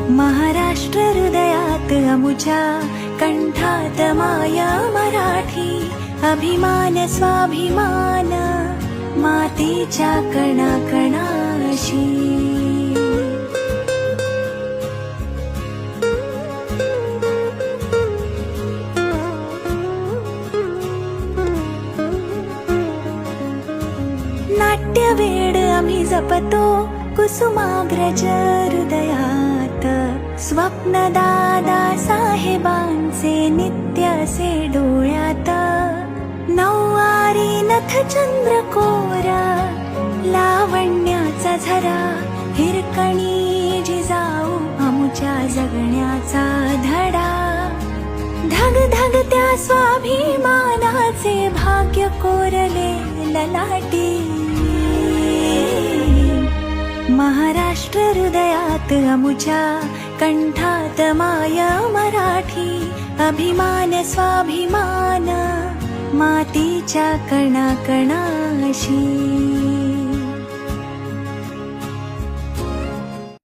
महाराष्ट्र हृदयात अमुच्या, कंठात माया मराठी. अभिमान स्वाभिमान मातीच्या कणाकणाशी. नाट्यवेड आम्ही जपतो कुसुमाग्रज हृदयात. स्वप्न दादा साहेबांचे नित्य असे डोळ्यात. नऊवारी नथ चंद्रकोर लावण्याचा झरा. हिरकणी जिजाऊ आमुच्या जगण्याचा धडा. धग धग त्या स्वाभिमानाचे भाग्य कोरले ललाटी. महाराष्ट्र हृदयात अमुच्या, कंठात माया मराठी. अभिमान स्वाभिमान मातीच्या कणाकणाशी.